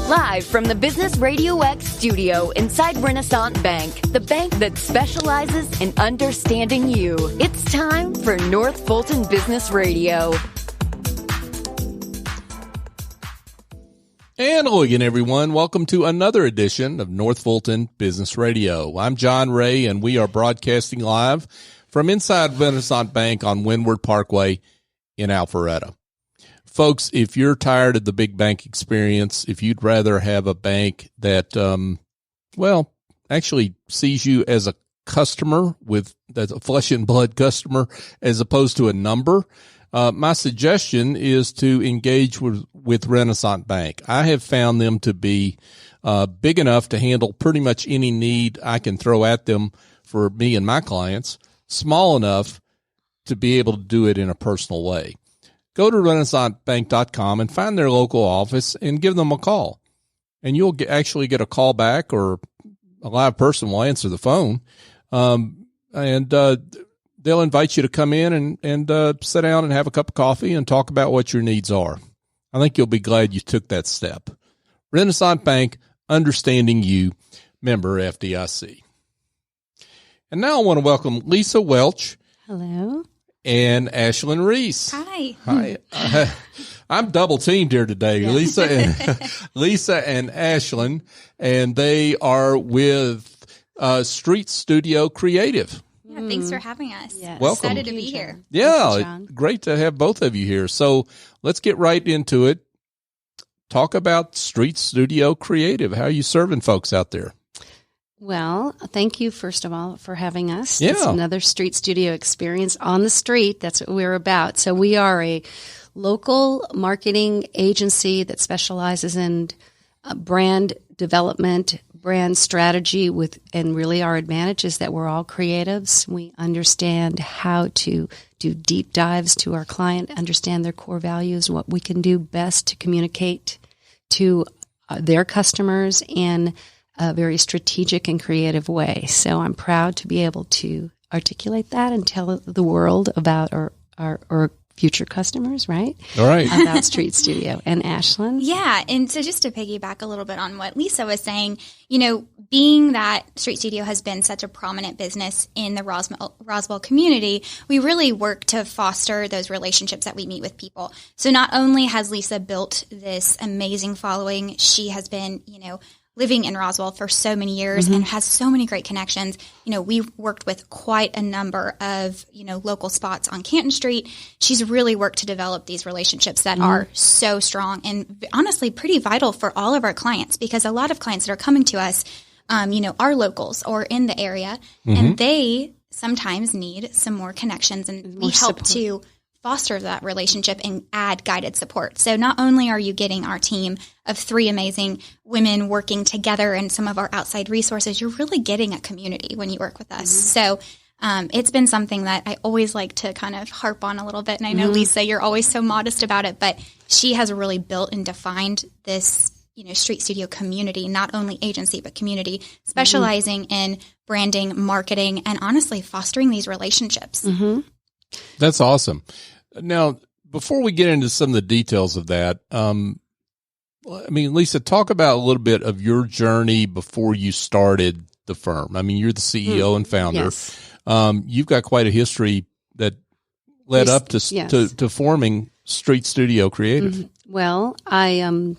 Live from the Business RadioX studio inside Renaissance Bank, the bank that specializes in understanding you. It's time for North Fulton Business Radio. And hello again, everyone. Welcome to another edition of North Fulton Business Radio. I'm John Ray, and we are broadcasting live from inside Renaissance Bank on Windward Parkway in Alpharetta. Folks, if you're tired of the big bank experience, if you'd rather have a bank that, actually sees you as a customer that's a flesh and blood customer as opposed to a number, my suggestion is to engage with Renaissance Bank. I have found them to be big enough to handle pretty much any need I can throw at them for me and my clients, small enough to be able to do it in a personal way. Go to renaissancebank.com and find their local office and give them a call. And you'll actually get a call back, or a live person will answer the phone. And they'll invite you to come in and sit down and have a cup of coffee and talk about what your needs are. I think you'll be glad you took that step. Renaissance Bank, understanding you, member FDIC. And now I want to welcome Lisa Weltsch. Hello. And Ashlan Riess. Hi. I'm double teamed here today. Yeah. Lisa and Ashlan, and they are with Street Studio Creative. Yeah, thanks for having us. Yes. Welcome. Excited to be here. Yeah, great to have both of you here. So let's get right into it. Talk about Street Studio Creative. How are you serving folks out there? Well, thank you, first of all, for having us. Yeah. It's another street studio experience on the street. That's what we're about. So we are a local marketing agency that specializes in brand development, brand strategy, and really our advantage is that we're all creatives. We understand how to do deep dives to our client, understand their core values, what we can do best to communicate to their customers in a very strategic and creative way. So I'm proud to be able to articulate that and tell the world about our future customers, right? All right. About Street Studio. And Ashlan? Yeah, and so just to piggyback a little bit on what Lisa was saying, being that Street Studio has been such a prominent business in the Roswell community, we really work to foster those relationships that we meet with people. So not only has Lisa built this amazing following, she has been, living in Roswell for so many years and has so many great connections. We've worked with quite a number of, local spots on Canton Street. She's really worked to develop these relationships that are so strong and honestly pretty vital for all of our clients, because a lot of clients that are coming to us, are locals or in the area, and they sometimes need some more connections, and we help to foster that relationship and add guided support. So not only are you getting our team of 3 amazing women working together and some of our outside resources, you're really getting a community when you work with us. So it's been something that I always like to kind of harp on a little bit. And I know, Lisa, you're always so modest about it, but she has really built and defined this, street studio community, not only agency, but community, specializing in branding, marketing, and honestly fostering these relationships. That's awesome. Now, before we get into some of the details of that, Lisa, talk about a little bit of your journey before you started the firm. You're the CEO and founder. Yes. You've got quite a history that led up to forming Street Studio Creative. Well, I am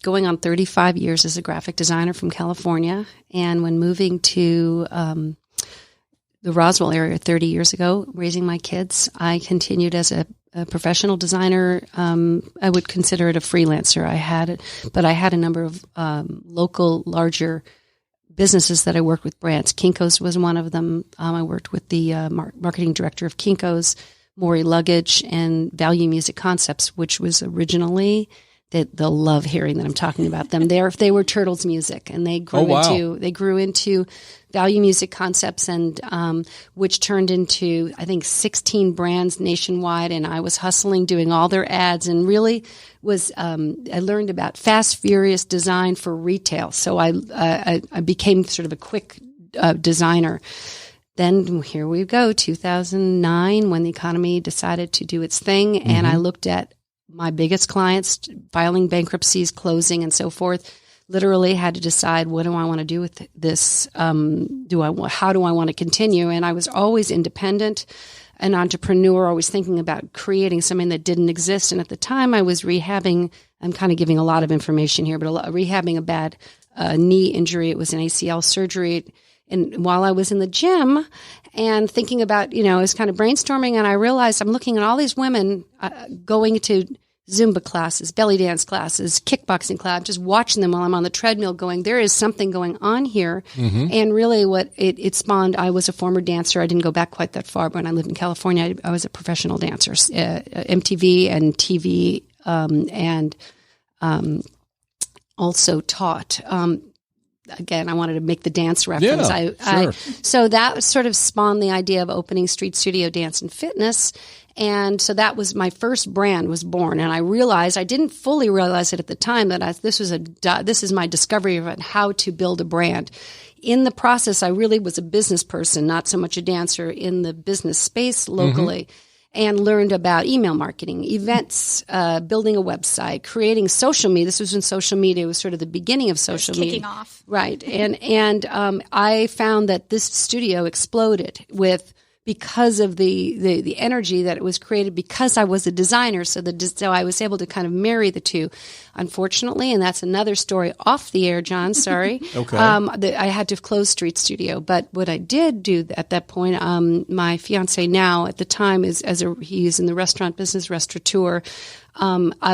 going on 35 years as a graphic designer from California, and when moving to the Roswell area 30 years ago, raising my kids, I continued as a professional designer. I would consider it a freelancer. I had a number of local, larger businesses that I worked with brands. Kinko's was one of them. I worked with the marketing director of Kinko's, Maury Luggage, and Value Music Concepts, which was originally they'll love hearing that I'm talking about them. They were Turtles Music, and they grew into Value Music Concepts, and which turned into, I think, 16 brands nationwide. And I was hustling, doing all their ads, and really was I learned about fast, furious design for retail. So I became sort of a quick designer. Then here we go, 2009, when the economy decided to do its thing, and I looked at my biggest clients filing bankruptcies, closing, and so forth. literally had to decide, what do I want to do with this? How do I want to continue? And I was always independent, an entrepreneur, always thinking about creating something that didn't exist. And at the time I was rehabbing, I'm kind of giving a lot of information here, but rehabbing a bad knee injury. It was an ACL surgery. And while I was in the gym and thinking about, I was kind of brainstorming, and I realized I'm looking at all these women going to Zumba classes, belly dance classes, kickboxing class, just watching them while I'm on the treadmill going, there is something going on here. Mm-hmm. And really what it spawned, I was a former dancer. I didn't go back quite that far, but when I lived in California, I was a professional dancer, MTV and TV, and also taught. Again, I wanted to make the dance reference. Yeah, sure. So that sort of spawned the idea of opening Street Studio Dance and Fitness. And so that was my first brand was born. And I realized, I didn't fully realize it at the time, that this is my discovery of how to build a brand. In the process, I really was a business person, not so much a dancer in the business space locally. Mm-hmm. And learned about email marketing, events, building a website, creating social media. This was when social media was sort of the beginning of social media. Kicking off. Right. And I found that this studio exploded because of the energy that it was created, because I was a designer. So I was able to kind of marry the two. Unfortunately, and that's another story off the air, John, sorry. Okay. I had to close Street Studio. But what I did do at that point, my fiance now at the time he's in the restaurant business, restaurateur.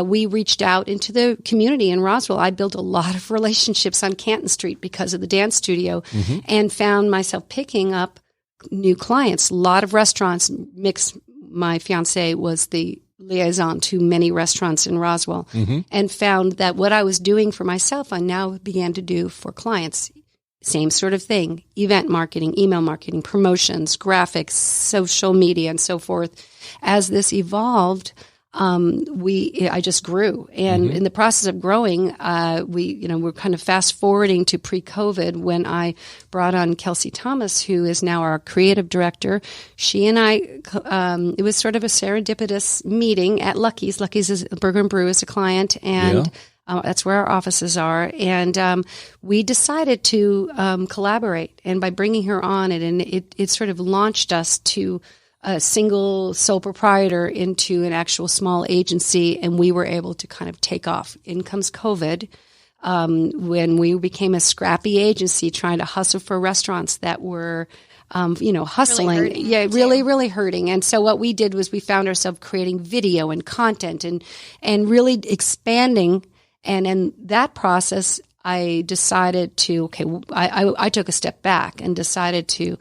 We reached out into the community in Roswell. I built a lot of relationships on Canton Street because of the dance studio, mm-hmm. and found myself picking up new clients. A lot of restaurants my fiance was the liaison to many restaurants in Roswell, mm-hmm. and found that what I was doing for myself, I now began to do for clients. Same sort of thing, event marketing, email marketing, promotions, graphics, social media, and so forth. As this evolved, I just grew. And mm-hmm. in the process of growing, we're kind of fast forwarding to pre-COVID when I brought on Kelsey Thomas, who is now our creative director. She and I, it was sort of a serendipitous meeting at Lucky's. Lucky's is Burger and Brew is a client, and that's where our offices are. And we decided to collaborate. And by bringing her on, it sort of launched us to a single sole proprietor into an actual small agency, and we were able to kind of take off. In comes COVID, when we became a scrappy agency trying to hustle for restaurants that were, hustling. Really hurting. And so what we did was we found ourselves creating video and content and really expanding. And in that process, I decided to, I took a step back and decided to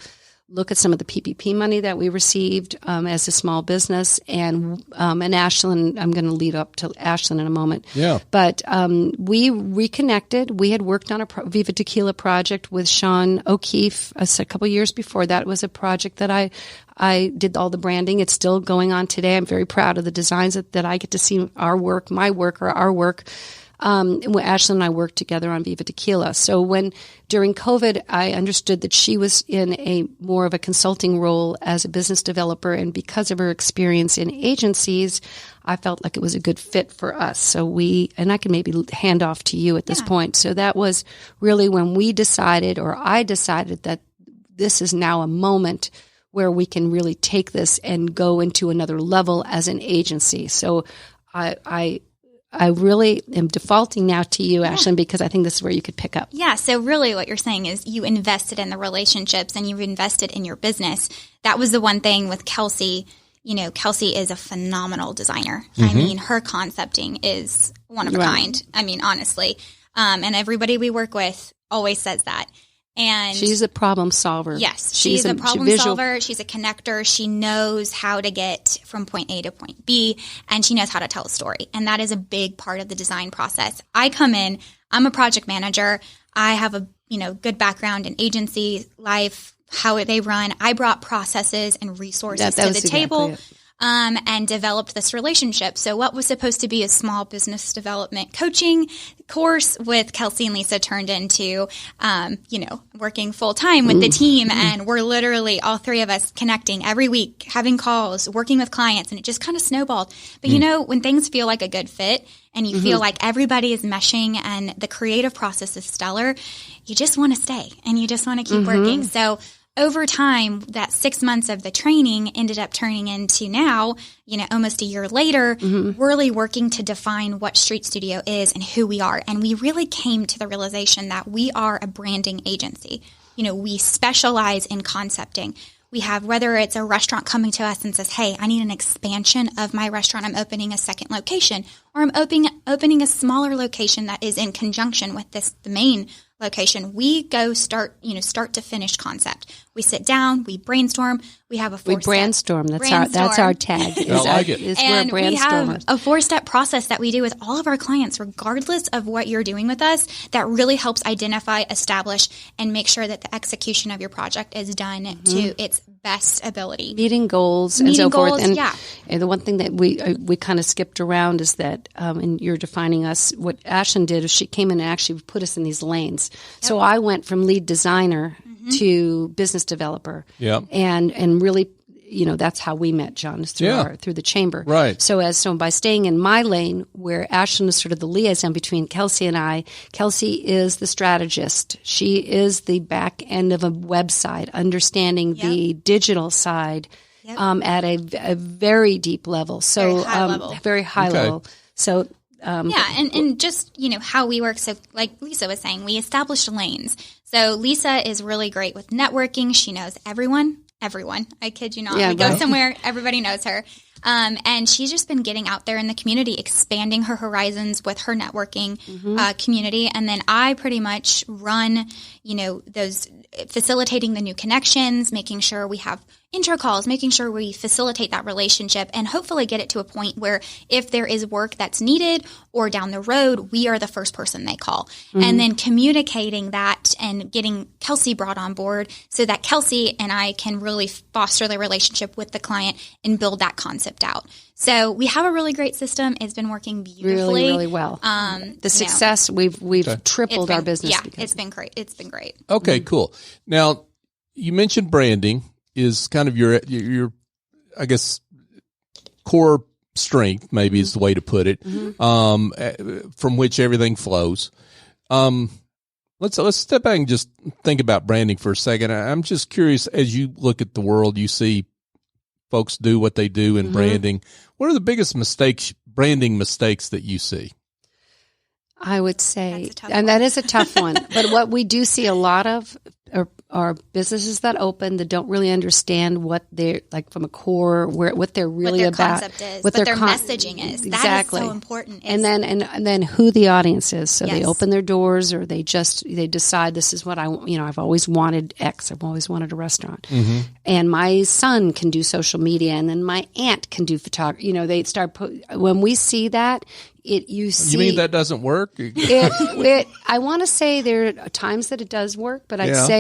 look at some of the PPP money that we received as a small business, and Ashlan. I'm going to lead up to Ashlan in a moment. Yeah. But we reconnected. We had worked on a Viva Tequila project with Sean O'Keefe a couple years before. That was a project that I did all the branding. It's still going on today. I'm very proud of the designs that I get to see our work. Ashlan and I worked together on Viva Tequila. So during COVID, I understood that she was in more of a consulting role as a business developer. And because of her experience in agencies, I felt like it was a good fit for us. So and I can maybe hand off to you at this point. So that was really when I decided that this is now a moment where we can really take this and go into another level as an agency. So I really am defaulting now to you, Ashlan, because I think this is where you could pick up. Yeah. So really what you're saying is you invested in the relationships and you've invested in your business. That was the one thing with Kelsey. Kelsey is a phenomenal designer. Mm-hmm. I mean, her concepting is one of a kind. I mean, honestly. And everybody we work with always says that. And she's a problem solver. Yes, she's a problem solver. She's a connector. She knows how to get from point A to point B, and she knows how to tell a story. And that is a big part of the design process. I come in, I'm a project manager. I have a good background in agency life, how they run. I brought processes and resources to the table. and developed this relationship. So what was supposed to be a small business development coaching course with Kelsey and Lisa turned into, working full time with the team. And we're literally all three of us connecting every week, having calls, working with clients, and it just kind of snowballed. But when things feel like a good fit and you feel like everybody is meshing and the creative process is stellar, you just want to stay and you just want to keep working. So over time, that 6 months of the training ended up turning into now, almost a year later, really working to define what Street Studio is and who we are. And we really came to the realization that we are a branding agency. We specialize in concepting. We have, whether it's a restaurant coming to us and says, hey, I need an expansion of my restaurant. I'm opening a second location, or I'm opening a smaller location that is in conjunction with the main location. We go start to finish concept. We sit down, we brainstorm, we have a 4-step. We brainstorm. That's our tag. I like it. And we have a 4-step process that we do with all of our clients, regardless of what you're doing with us, that really helps identify, establish, and make sure that the execution of your project is done to its best ability. Meeting goals and so forth. And the one thing that we kind of skipped around is that, and you're defining us, what Ashlan did is she came in and actually put us in these lanes. Yep. So I went from lead designer to business developer. Yeah. And really, that's how we met, John, is through the chamber. Right. So by staying in my lane, where Ashlan is sort of the liaison between Kelsey and I, Kelsey is the strategist. She is the back end of a website, understanding the digital side at a very deep level. So very high level. So and just, how we work. So like Lisa was saying, we established lanes. So Lisa is really great with networking. She knows everyone. I kid you not. We go somewhere, everybody knows her. And she's just been getting out there in the community, expanding her horizons with her networking community. And then I pretty much run, those facilitating the new connections, making sure we have intro calls, making sure we facilitate that relationship, and hopefully get it to a point where if there is work that's needed or down the road, we are the first person they call. And then communicating that and getting Kelsey brought on board so that Kelsey and I can really foster the relationship with the client and build that concept out. So we have a really great system. It's been working beautifully. Really, really well. The success, we've tripled our business. Yeah, it's been great. It's been great. Okay, cool. Now, you mentioned branding is kind of your I guess, core strength, maybe is the way to put it, from which everything flows. Let's step back and just think about branding for a second. I'm just curious, as you look at the world, you see folks do what they do in branding. What are the biggest branding mistakes that you see? I would say, and that is a tough one, but what we do see a lot of are businesses that open that don't really understand what they're like from a core, what they're really what their about, concept is, what their messaging is. Exactly. That is so important. And then who the audience is. So they open their doors, or they decide this is what I've always wanted X. I've always wanted a restaurant, and my son can do social media, and then my aunt can do photography. They start when we see that. You mean that doesn't work? I want to say there are times that it does work, but I'd say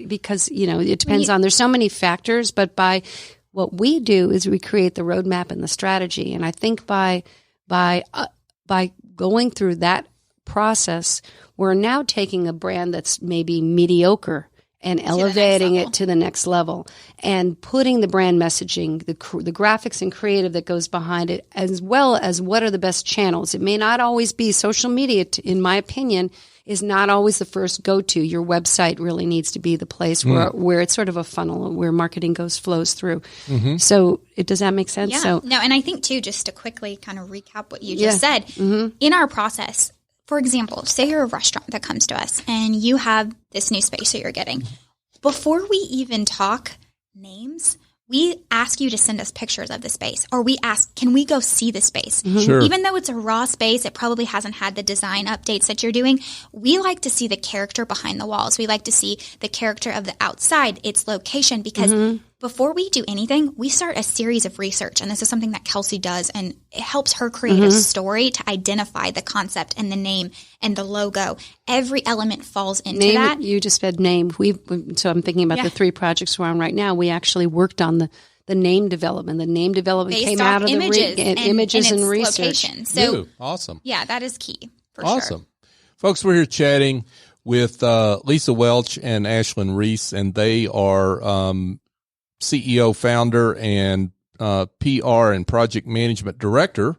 because it depends on, there's so many factors, but by what we do is we create the roadmap and the strategy. And I think by going through that process, we're now taking a brand that's maybe mediocre and elevating it to the next level, and putting the brand messaging, the graphics and creative that goes behind it, as well as what are the best channels. It may not always be social media, in my opinion, is not always the first go-to. Your website really needs to be the place where it's sort of a funnel where marketing flows through. So does that make sense? Yeah. No, and I think too, just to quickly kind of recap what you just said, in our process, for example, say you're a restaurant that comes to us and you have this new space that you're getting. Before we even talk names, we ask you to send us pictures of the space, or we ask, can we go see the space? Sure. Even though it's a raw space, it probably hasn't had the design updates that you're doing. We like to see the character behind the walls. We like to see the character of the outside, its location, because before we do anything, we start a series of research, and this is something that Kelsey does, and it helps her create a story to identify the concept and the name and the logo. Every element falls into that. You just said name. So I'm thinking about the 3 projects we're on right now. We actually worked on the the name development. The name development based came off out of images the images and its research. location. So Ooh, awesome. yeah, that is key for Awesome. sure. Folks, we're here chatting with Lisa Weltsch and Ashlan Riess, and they are CEO, founder, and PR and project management director,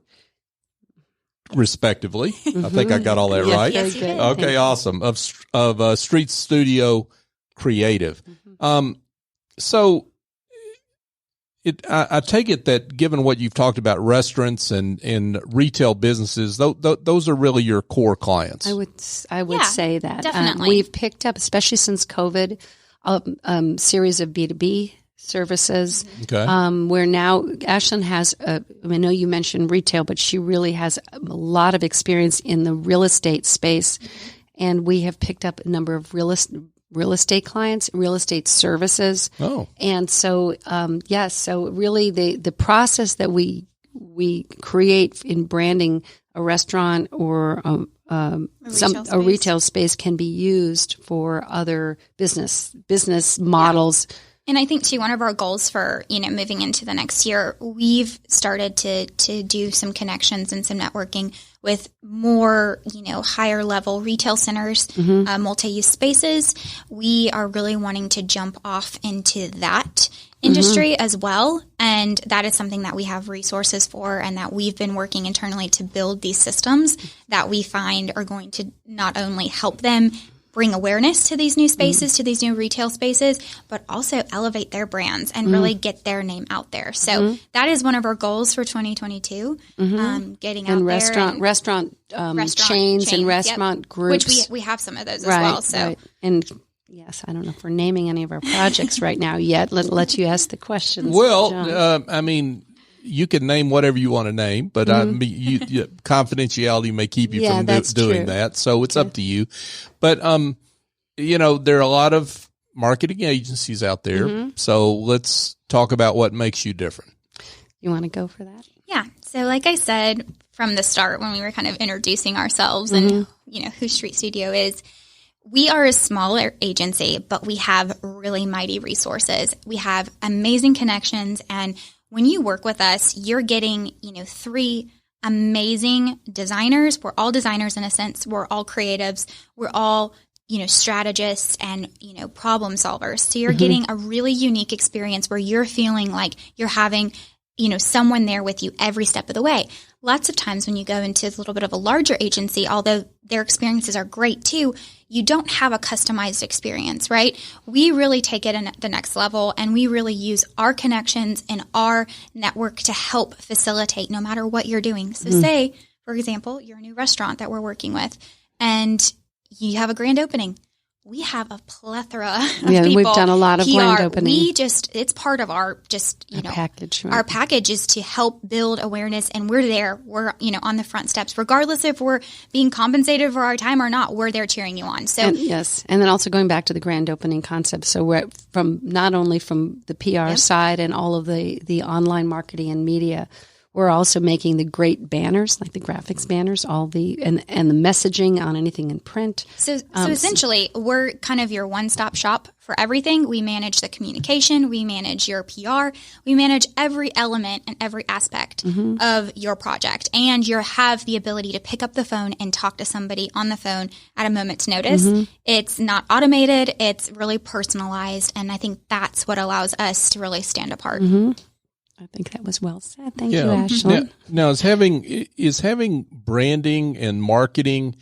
respectively. I think I got all that right. Yes, you did. Okay, awesome. Of Street Studio Creative. So I take it that given what you've talked about, restaurants and retail businesses, those are really your core clients. I would say that definitely. We've picked up, especially since COVID, series of B2B services. Okay. Where now Ashlan has, I know you mentioned retail, but she really has a lot of experience in the real estate space, and we have picked up a number of real estate clients, real estate services. Oh. And so, yes, so really the process that we create in branding a restaurant or a retail space can be used for other business models. And I think too, one of our goals for, moving into the next year, we've started to do some connections and some networking with more, higher level retail centers, multi-use spaces. We are really wanting to jump off into that industry as well. And that is something that we have resources for, and that we've been working internally to build these systems that we find are going to not only help them bring awareness to these new spaces, to these new retail spaces, but also elevate their brands and really get their name out there. So that is one of our goals for 2022, getting out there. Restaurant chains and restaurant groups. Which we have some of those as well. So. Right. And yes, I don't know if we're naming any of our projects right now yet. Let you ask the questions. Well, you can name whatever you want to name, but confidentiality may keep you from doing that. So it's up to you. But, there are a lot of marketing agencies out there. So let's talk about what makes you different. You want to go for that? Yeah. So like I said from the start when we were kind of introducing ourselves and, who Street Studio is, we are a smaller agency, but we have really mighty resources. We have amazing connections, and when you work with us, you're getting, 3 amazing designers. We're all designers in a sense. We're all creatives. We're all, strategists and, problem solvers. So you're getting a really unique experience where you're feeling like you're having, someone there with you every step of the way. Lots of times when you go into a little bit of a larger agency, although their experiences are great too, you don't have a customized experience, right? We really take it in the next level, and we really use our connections and our network to help facilitate no matter what you're doing. So say, for example, you're a new restaurant that we're working with and you have a grand opening. We have a plethora of people. We've done a lot of grand opening. It's part of our package. Right? Our package is to help build awareness, and we're there. We're, on the front steps, regardless if we're being compensated for our time or not, we're there cheering you on. So yes. And then also going back to the grand opening concept. So we're not only from the PR side and all of the online marketing and media, we're also making the great banners, like the graphics banners, and the messaging on anything in print. So essentially, we're kind of your one-stop shop for everything. We manage the communication, we manage your PR, we manage every element and every aspect of your project. And you have the ability to pick up the phone and talk to somebody on the phone at a moment's notice. It's not automated, it's really personalized, and I think that's what allows us to really stand apart. I think that was well said. Thank you, Ashlan. Now, is having branding and marketing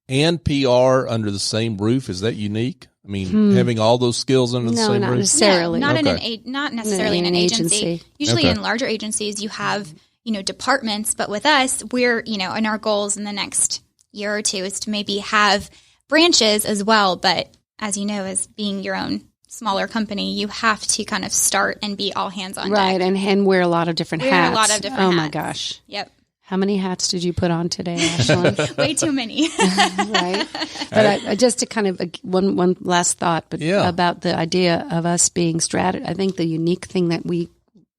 and PR under the same roof, is that unique? I mean, having all those skills under the same roof? No, not necessarily. Not necessarily in an agency. Usually in larger agencies, you have, departments, but with us, we're, and our goals in the next year or two is to maybe have branches as well. But as you know, as being your own smaller company, you have to kind of start and be all hands on deck. Right, and wear a lot of different hats. Oh my gosh. Yep. How many hats did you put on today, Ashlan? Way too many. Right. But just to kind of one last thought, about the idea of us being I think the unique thing that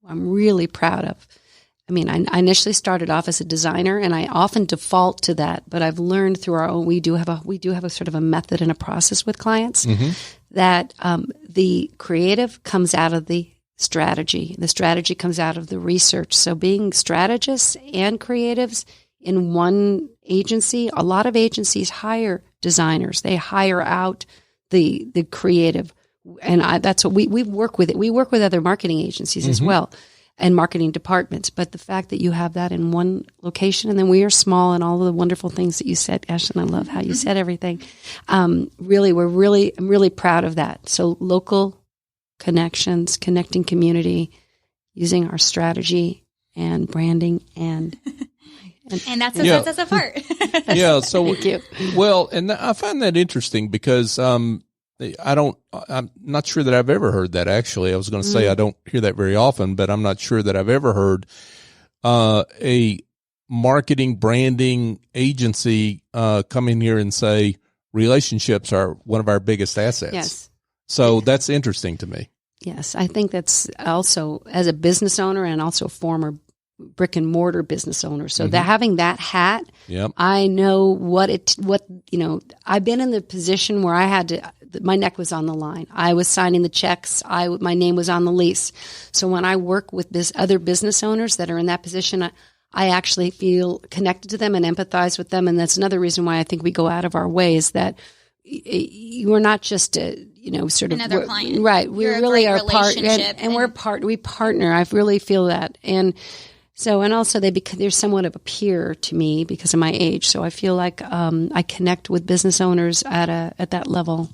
I'm really proud of. I mean, I initially started off as a designer, and I often default to that. But I've learned through our own. We do have a sort of a method and a process with clients that the creative comes out of the strategy. The strategy comes out of the research. So being strategists and creatives in one agency, a lot of agencies hire designers. They hire out the creative. And that's what we work with. We work with other marketing agencies as well and marketing departments. But the fact that you have that in one location, and then we are small, and all of the wonderful things that you said, Ashlan, I love how you said everything. I'm really proud of that. So local connections, connecting community, using our strategy and branding and that's what sets us apart. Yeah. So, Thank you. Well, and I find that interesting because, I'm not sure that I've ever heard that. Actually, I was going to say I don't hear that very often, but I'm not sure that I've ever heard, a marketing branding agency, come in here and say relationships are one of our biggest assets. Yes. So that's interesting to me. Yes. I think that's also, as a business owner and also a former brick and mortar business owner. So that having that hat, I know I've been in the position where I had to, my neck was on the line. I was signing the checks. My name was on the lease. So when I work with other business owners that are in that position, I actually feel connected to them and empathize with them. And that's another reason why I think we go out of our way, is that we're not just another client. Right. We really are we partner. I really feel that. And so, and also they're somewhat of a peer to me because of my age. So I feel like I connect with business owners at that level.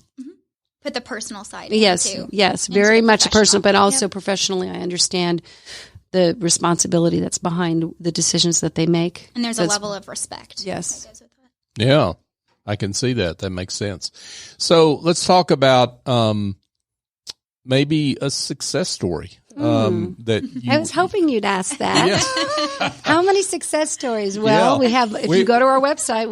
Put the personal side. Yes, into very much personal, but also Yep. professionally. I understand the responsibility that's behind the decisions that they make. And there's a level of respect. Yes. That goes with that. Yeah, I can see that. That makes sense. So let's talk about maybe a success story. I was hoping you'd ask that. Yes. How many success stories? Well, we have. If you go to our website,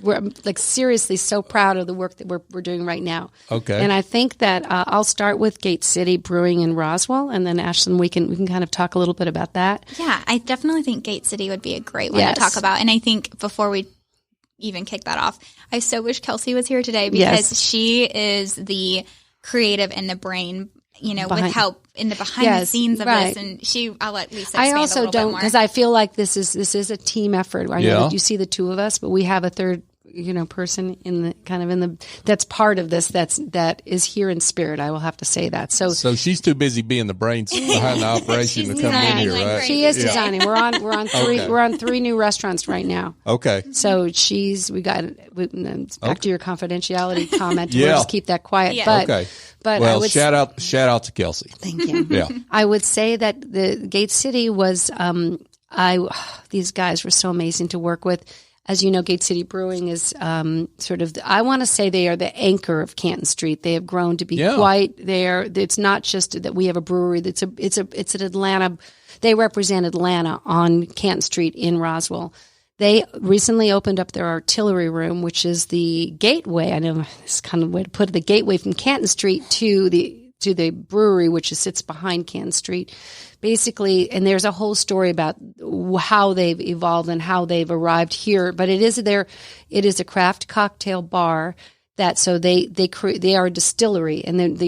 we're like seriously so proud of the work that we're doing right now. Okay. And I think that I'll start with Gate City Brewing in Roswell, and then Ashlan, we can kind of talk a little bit about that. Yeah, I definitely think Gate City would be a great one to talk about. And I think before we even kick that off, I so wish Kelsey was here today because she is the creative and the brain, with help in the behind the scenes of this. And I'll let Lisa expand I also a little don't, bit more. because I feel like this is a team effort. I know that you see the two of us, but we have a third, person that's part of this. That is here in spirit. I will have to say that. So she's too busy being the brains behind the operation to come in here, right? She is designing. We're on three. Okay. We're on 3 new restaurants right now. Okay. So back to your confidentiality comment. Yeah. We'll just keep that quiet. Yeah. But, Okay. But Well, I would shout out to Kelsey. Thank you. Yeah. I would say that the Gate City was, these guys were so amazing to work with. As you know, Gate City Brewing is I want to say they are the anchor of Canton Street. They have grown to be quite there. It's not just that we have a brewery. It's an Atlanta. They represent Atlanta on Canton Street in Roswell. They recently opened up their artillery room, which is the gateway. I know it's kind of a way to put it, the gateway from Canton Street to the brewery, which sits behind Canton Street. Basically, and there's a whole story about how they've evolved and how they've arrived here. But it is a craft cocktail bar they are a distillery, and then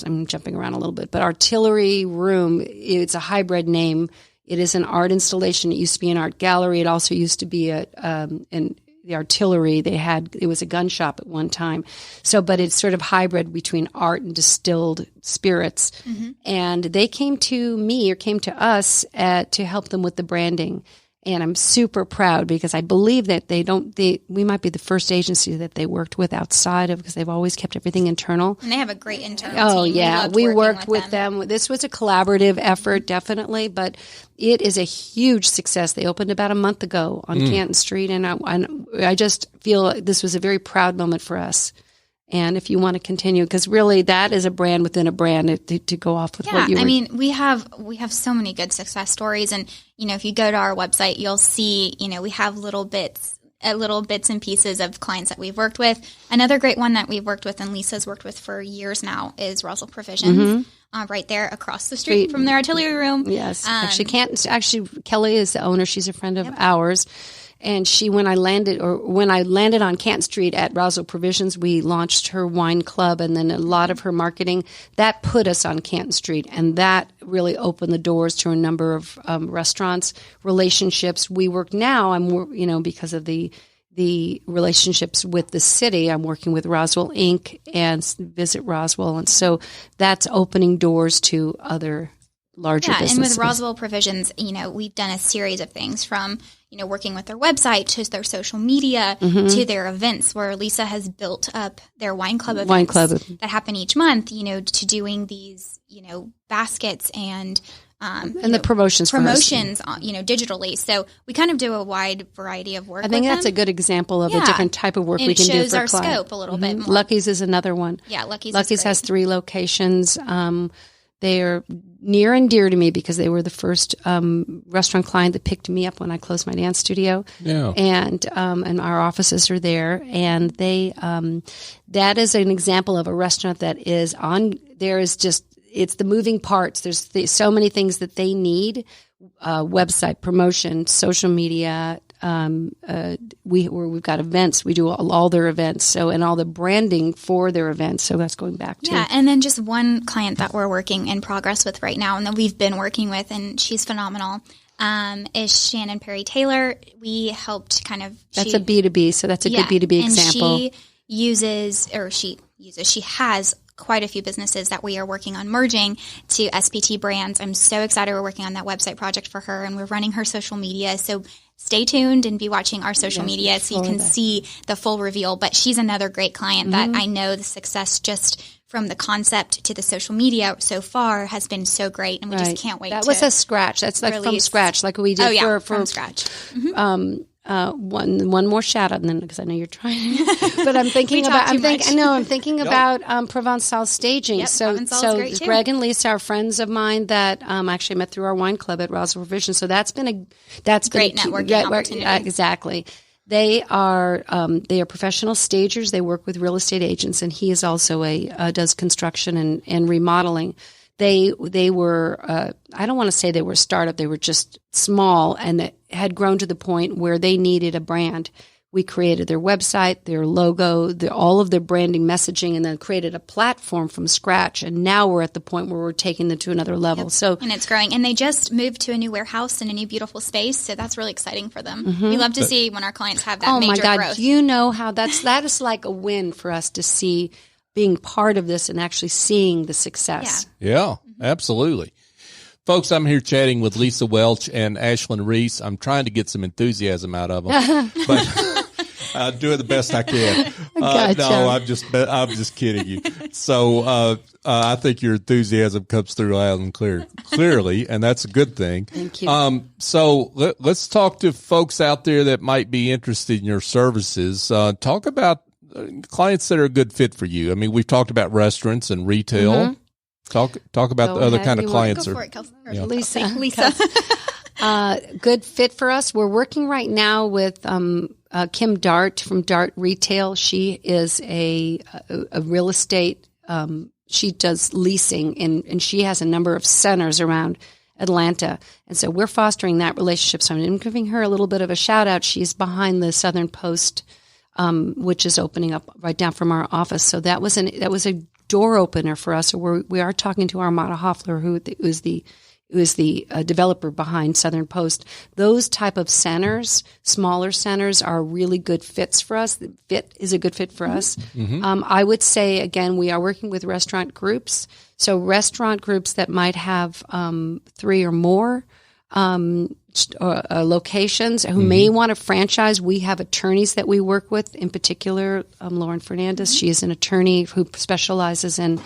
I'm jumping around a little bit, but artillery room, it's a hybrid name. It is an art installation. It used to be an art gallery. It also used to be the artillery. It was a gun shop at one time. So, but it's sort of hybrid between art and distilled spirits. Mm-hmm. And they came to us to help them with the branding. And I'm super proud because I believe that we might be the first agency that they worked with outside of, because they've always kept everything internal. And they have a great internal team. Oh, yeah. We worked with them. This was a collaborative effort, definitely, but it is a huge success. They opened about a month ago on Canton Street, and I just feel this was a very proud moment for us. And if you want to continue, because really that is a brand within a brand to go off with what you were. I mean, we have so many good success stories. And, if you go to our website, you'll see, we have little bits and pieces of clients that we've worked with. Another great one that we've worked with and Lisa's worked with for years now is Roswell Provisions, right there across the street from their artillery room. Yes. Kelly is the owner. She's a friend of ours. And when I landed on Canton Street at Roswell Provisions, we launched her wine club, and then a lot of her marketing that put us on Canton Street, and that really opened the doors to a number of restaurants, relationships. We work now. Because of the relationships with the city, I'm working with Roswell Inc. and Visit Roswell, and so that's opening doors to other larger businesses. And with Roswell Provisions, we've done a series of things from, working with their website to their social media to their events, where Lisa has built up their wine club events that happen each month, to doing these, baskets and the promotions, digitally. So we kind of do a wide variety of work. I think that's a good example of a different type of work we can do for clients. It shows our client. scope a little bit more. Lucky's is another one. Yeah, Lucky's has 3 locations. They are near and dear to me because they were the first restaurant client that picked me up when I closed my dance studio. Yeah. And our offices are there. And they that is an example of a restaurant that is on. There is just, it's the moving parts. There's so many things that they need: website promotion, social media. We've got events. We do all their events. And all the branding for their events. So that's going back to. Yeah. And then just one client that we're working in progress with right now, and that we've been working with, and she's phenomenal, is Shannon Perry Taylor. We helped That's a B2B. So that's a good B2B example. And she has quite a few businesses that we are working on merging to SPT brands. I'm so excited. We're working on that website project for her, and we're running her social media. So stay tuned and be watching our social media so you can see the full reveal. But she's another great client that I know the success just from the concept to the social media so far has been so great, and we just can't wait. That was a scratch. That's like from scratch, like we did from scratch. One more shout out, and then because I know you're trying, but I'm thinking about. I'm thinking about Provençal staging. Yep, so great too. Greg and Lisa are friends of mine that actually met through our wine club at Roswell Provision. So that's been a great networking opportunity. Exactly. They are professional stagers. They work with real estate agents, and he is also does construction and remodeling. They were I don't want to say they were a startup. They were just small, and it had grown to the point where they needed a brand. We created their website, their logo, all of their branding messaging, and then created a platform from scratch. And now we're at the point where we're taking them to another level. Yep. And it's growing. And they just moved to a new warehouse and a new beautiful space. So that's really exciting for them. We love to see when our clients have that major growth. Oh my God, you know how that is like a win for us to see being part of this and actually seeing the success. Yeah, absolutely. Folks, I'm here chatting with Lisa Weltsch and Ashlan Riess. I'm trying to get some enthusiasm out of them, but doing the best I can. Gotcha. No, I'm just kidding you. So I think your enthusiasm comes through loud and clearly, and that's a good thing. Thank you. So let's talk to folks out there that might be interested in your services. Talk about clients that are a good fit for you. I mean, we've talked about restaurants and retail. Talk about the other kind of clients. Go for it, Kelsey. Lisa. Good fit for us. We're working right now with Kim Dart from Dart Retail. She is a real estate. She does leasing, and she has a number of centers around Atlanta. And so we're fostering that relationship. So I'm giving her a little bit of a shout out. She's behind the Southern Post, which is opening up right down from our office. So that was a door opener for us. So we are talking to Armada Hoffler, who is the developer behind Southern Post. Those type of centers, smaller centers, are really good fits for us. The fit is a good fit for us. I would say, again, we are working with restaurant groups. So restaurant groups that might have 3 or more locations who may want to franchise. We have attorneys that we work with, in particular, Lauren Fernandez. She is an attorney who specializes in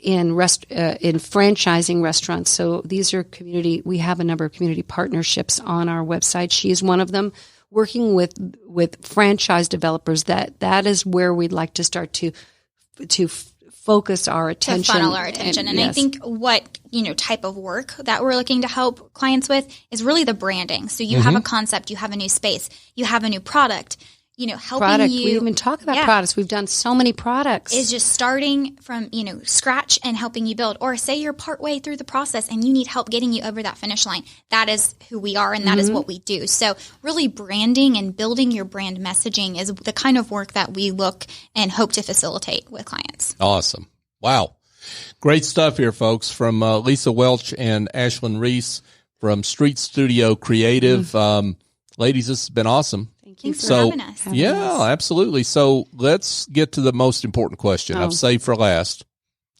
franchising restaurants. So these are we have a number of community partnerships on our website. She is one of them. Working with franchise developers, that is where we'd like to start to focus our attention. To funnel our attention. And yes. I think what, type of work that we're looking to help clients with is really the branding. So you have a concept, you have a new space, you have a new product. helping you. We even talk about products. We've done so many products. Is just starting from, scratch and helping you build. Or say you're partway through the process and you need help getting you over that finish line. That is who we are and that is what we do. So really branding and building your brand messaging is the kind of work that we look and hope to facilitate with clients. Awesome. Wow. Great stuff here, folks, from Lisa Weltsch and Ashlan Riess from Street Studio Creative. Ladies, this has been awesome. Thanks for having us. Yeah, absolutely. So let's get to the most important question I've saved for last.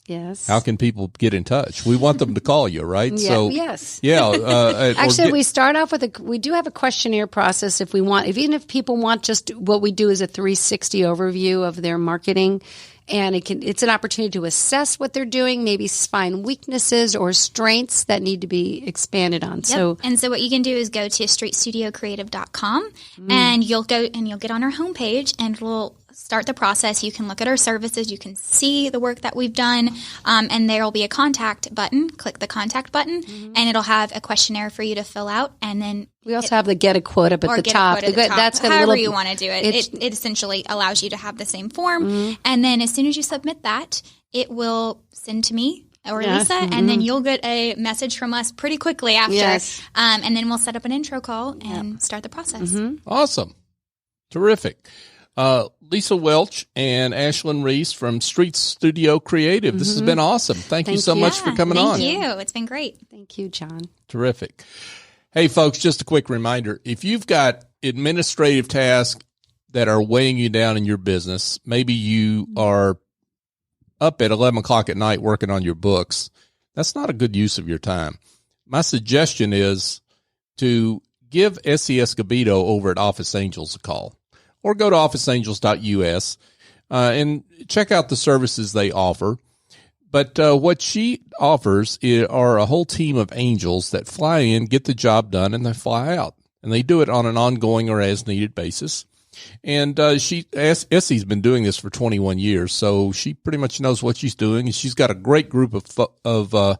Yes. How can people get in touch? We want them to call you, right? Yeah, So, yes. Yeah. Actually, we start off with we do have a questionnaire process if we want, even if people want just what we do is a 360 overview of their marketing. And it's an opportunity to assess what they're doing, maybe find weaknesses or strengths that need to be expanded on. Yep. So what you can do is go to streetstudiocreative.com and you'll get on our homepage and we'll start the process. You can look at our services. You can see the work that we've done. And there will be a contact button. Click the contact button and it'll have a questionnaire for you to fill out. And then we also have the get a quote up at the top. That's however you want to do it. It essentially allows you to have the same form. And then as soon as you submit that, it will send to me or Lisa, and then you'll get a message from us pretty quickly after. Yes. And then we'll set up an intro call and start the process. Awesome. Terrific. Lisa Weltsch and Ashlan Riess from Street Studio Creative. This has been awesome. Thank you so much for coming on. Thank you. It's been great. Thank you, John. Terrific. Hey, folks, just a quick reminder. If you've got administrative tasks that are weighing you down in your business, maybe you are up at 11 o'clock at night working on your books, that's not a good use of your time. My suggestion is to give SES Gabito over at Office Angels a call, or go to officeangels.us and check out the services they offer. But what she offers are a whole team of angels that fly in, get the job done, and they fly out. And they do it on an ongoing or as-needed basis. And Essie's been doing this for 21 years, so she pretty much knows what she's doing. And she's got a great group of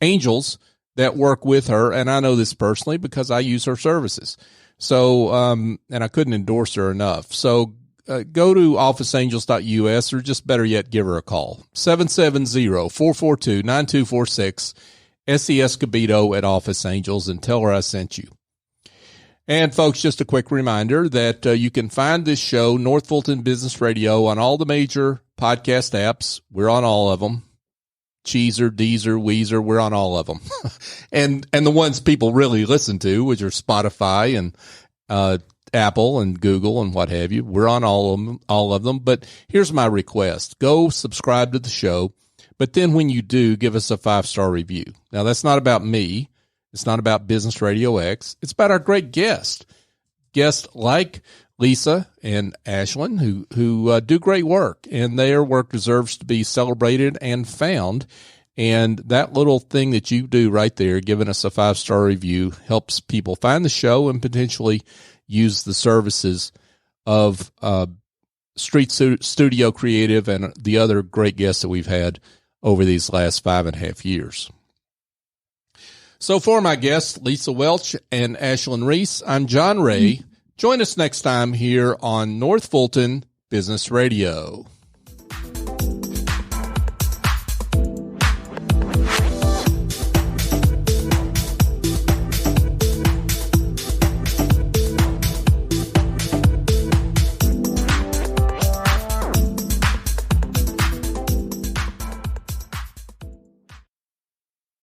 angels that work with her, and I know this personally because I use her services. So, and I couldn't endorse her enough. So go to officeangels.us, or just better yet, give her a call. 770-442-9246, SES Gabito at Office Angels, and tell her I sent you. And folks, just a quick reminder that you can find this show, North Fulton Business Radio, on all the major podcast apps. We're on all of them. Cheezer, Deezer, Weezer, we're on all of them. and the ones people really listen to, which are Spotify and Apple and Google and what have you. We're on all of them. But here's my request. Go subscribe to the show. But then when you do, give us a 5-star review. Now, that's not about me. It's not about Business RadioX. It's about our great guests like Lisa and Ashlan, who do great work, and their work deserves to be celebrated and found. And that little thing that you do right there, giving us a 5-star review, helps people find the show and potentially use the services of Street Studio Creative and the other great guests that we've had over these last 5.5 years. So for my guests, Lisa Weltsch and Ashlan Riess, I'm John Ray. Join us next time here on North Fulton Business Radio.